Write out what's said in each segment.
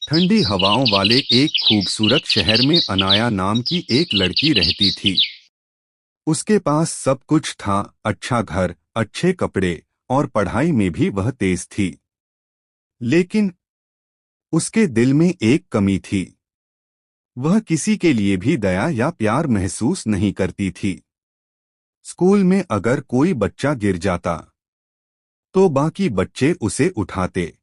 ठंडी हवाओं वाले एक खूबसूरत शहर में अनाया नाम की एक लड़की रहती थी। उसके पास सब कुछ था, अच्छा घर, अच्छे कपड़े और पढ़ाई में भी वह तेज थी। लेकिन उसके दिल में एक कमी थी। वह किसी के लिए भी दया या प्यार महसूस नहीं करती थी। स्कूल में अगर कोई बच्चा गिर जाता तो बाकी बच्चे उसे उठाते,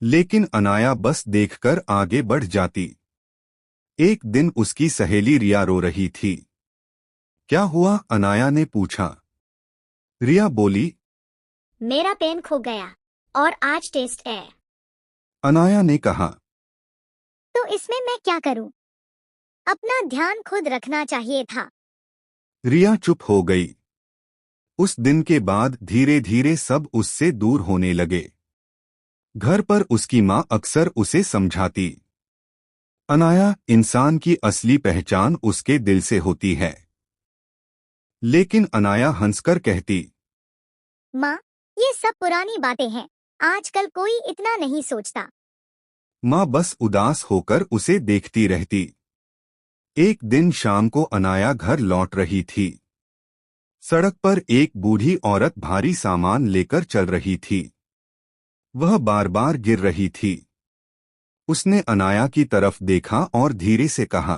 लेकिन अनाया बस देखकर आगे बढ़ जाती। एक दिन उसकी सहेली रिया रो रही थी। क्या हुआ? अनाया ने पूछा। रिया बोली। मेरा पेन खो गया और आज टेस्ट है। अनाया ने कहा। तो इसमें मैं क्या करूं? अपना ध्यान खुद रखना चाहिए था। रिया चुप हो गई। उस दिन के बाद धीरे धीरे सब उससे दूर होने लगे। घर पर उसकी माँ अक्सर उसे समझाती, अनाया, इंसान की असली पहचान उसके दिल से होती है। लेकिन अनाया हंसकर कहती, माँ, ये सब पुरानी बातें हैं। आजकल कोई इतना नहीं सोचता। माँ बस उदास होकर उसे देखती रहती। एक दिन शाम को अनाया घर लौट रही थी। सड़क पर एक बूढ़ी औरत भारी सामान लेकर चल रही थी। वह बार बार गिर रही थी। उसने अनाया की तरफ देखा और धीरे से कहा,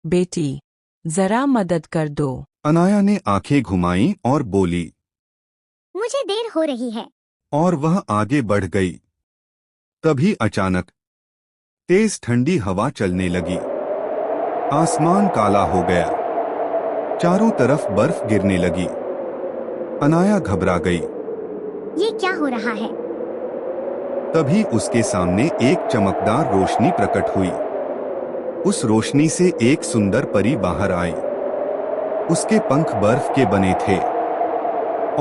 बेटी, जरा मदद कर दो। अनाया ने आंखें घुमाईं और बोली, मुझे देर हो रही है। और वह आगे बढ़ गई। तभी अचानक तेज ठंडी हवा चलने लगी। आसमान काला हो गया। चारों तरफ बर्फ गिरने लगी। अनाया घबरा गई। ये क्या हो रहा है? तभी उसके सामने एक चमकदार रोशनी प्रकट हुई। उस रोशनी से एक सुंदर परी बाहर आई। उसके पंख बर्फ के बने थे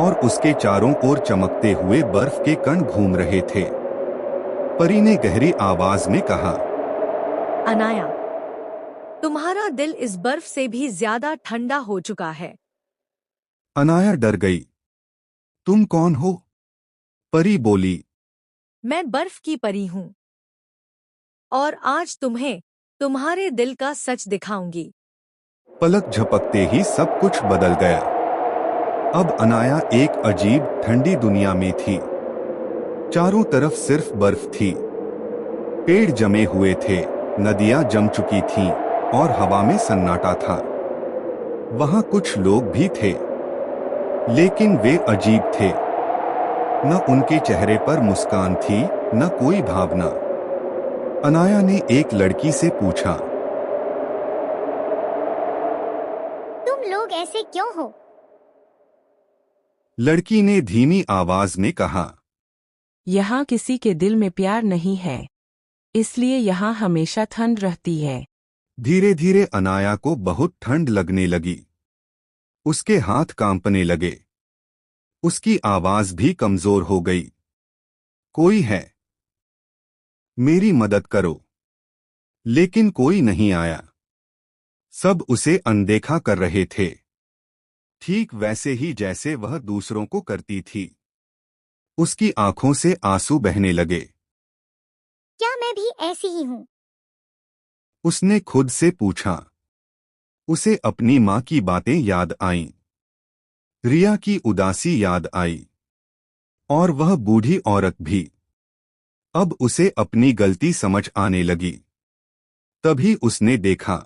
और उसके चारों ओर चमकते हुए बर्फ के कण घूम रहे थे। परी ने गहरी आवाज में कहा, अनाया, तुम्हारा दिल इस बर्फ से भी ज्यादा ठंडा हो चुका है। अनाया डर गई। तुम कौन हो? परी बोली। मैं बर्फ की परी हूँ और आज तुम्हें तुम्हारे दिल का सच दिखाऊंगी। पलक झपकते ही सब कुछ बदल गया। अब अनाया एक अजीब ठंडी दुनिया में थी। चारों तरफ सिर्फ बर्फ थी। पेड़ जमे हुए थे, नदियां जम चुकी थीं और हवा में सन्नाटा था। वहां कुछ लोग भी थे, लेकिन वे अजीब थे। न उनके चेहरे पर मुस्कान थी, न कोई भावना। अनाया ने एक लड़की से पूछा, तुम लोग ऐसे क्यों हो? लड़की ने धीमी आवाज में कहा, यहाँ किसी के दिल में प्यार नहीं है, इसलिए यहाँ हमेशा ठंड रहती है। धीरे धीरे अनाया को बहुत ठंड लगने लगी। उसके हाथ कांपने लगे। उसकी आवाज भी कमजोर हो गई। कोई है? मेरी मदद करो। लेकिन कोई नहीं आया। सब उसे अनदेखा कर रहे थे, ठीक वैसे ही जैसे वह दूसरों को करती थी। उसकी आंखों से आंसू बहने लगे। क्या मैं भी ऐसी ही हूँ? उसने खुद से पूछा। उसे अपनी माँ की बातें याद आईं। रिया की उदासी याद आई। और वह बूढ़ी औरत भी। अब उसे अपनी गलती समझ आने लगी। तभी उसने देखा,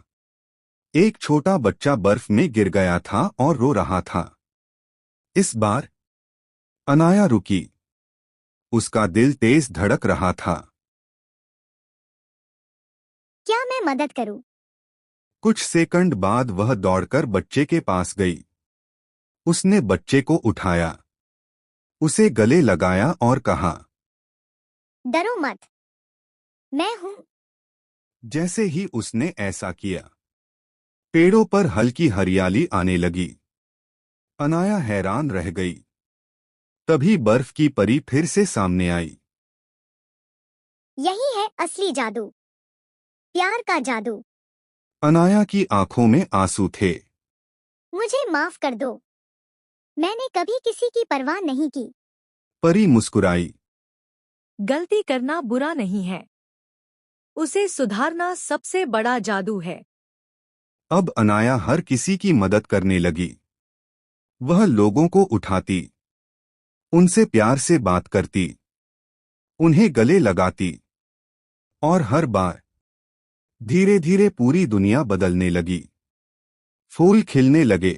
एक छोटा बच्चा बर्फ में गिर गया था और रो रहा था। इस बार अनाया रुकी। उसका दिल तेज धड़क रहा था। क्या मैं मदद करूं? कुछ सेकंड बाद वह दौड़कर बच्चे के पास गई। उसने बच्चे को उठाया, उसे गले लगाया और कहा, डरो मत, मैं हूँ। जैसे ही उसने ऐसा किया, पेड़ों पर हल्की हरियाली आने लगी। अनाया हैरान रह गई। तभी बर्फ की परी फिर से सामने आई। यही है असली जादू, प्यार का जादू। अनाया की आंखों में आंसू थे। मुझे माफ कर दो। मैंने कभी किसी की परवाह नहीं की। परी मुस्कुराई। गलती करना बुरा नहीं है। उसे सुधारना सबसे बड़ा जादू है। अब अनाया हर किसी की मदद करने लगी। वह लोगों को उठाती, उनसे प्यार से बात करती, उन्हें गले लगाती, और हर बार धीरे धीरे पूरी दुनिया बदलने लगी। फूल खिलने लगे,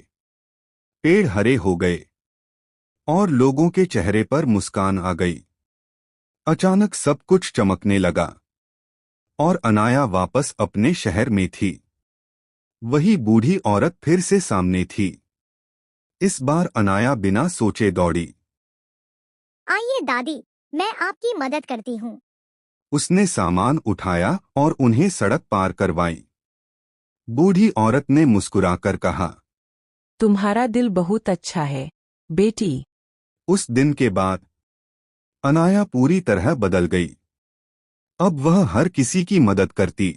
पेड़ हरे हो गए, और लोगों के चेहरे पर मुस्कान आ गई। अचानक सब कुछ चमकने लगा, और अनाया वापस अपने शहर में थी। वही बूढ़ी औरत फिर से सामने थी। इस बार अनाया बिना सोचे दौड़ी। आइए दादी, मैं आपकी मदद करती हूँ। उसने सामान उठाया और उन्हें सड़क पार करवाई। बूढ़ी औरत ने मुस्कुराकर कहा, तुम्हारा दिल बहुत अच्छा है, बेटी। उस दिन के बाद अनाया पूरी तरह बदल गई। अब वह हर किसी की मदद करती,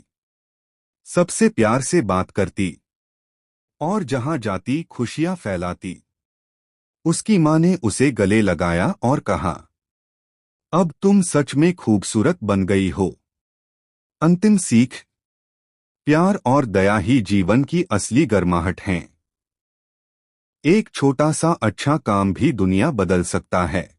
सबसे प्यार से बात करती, और जहां जाती खुशियां फैलाती। उसकी मां ने उसे गले लगाया और कहा, अब तुम सच में खूबसूरत बन गई हो। अंतिम सीख, प्यार और दया ही जीवन की असली गर्माहट हैं। एक छोटा सा अच्छा काम भी दुनिया बदल सकता है।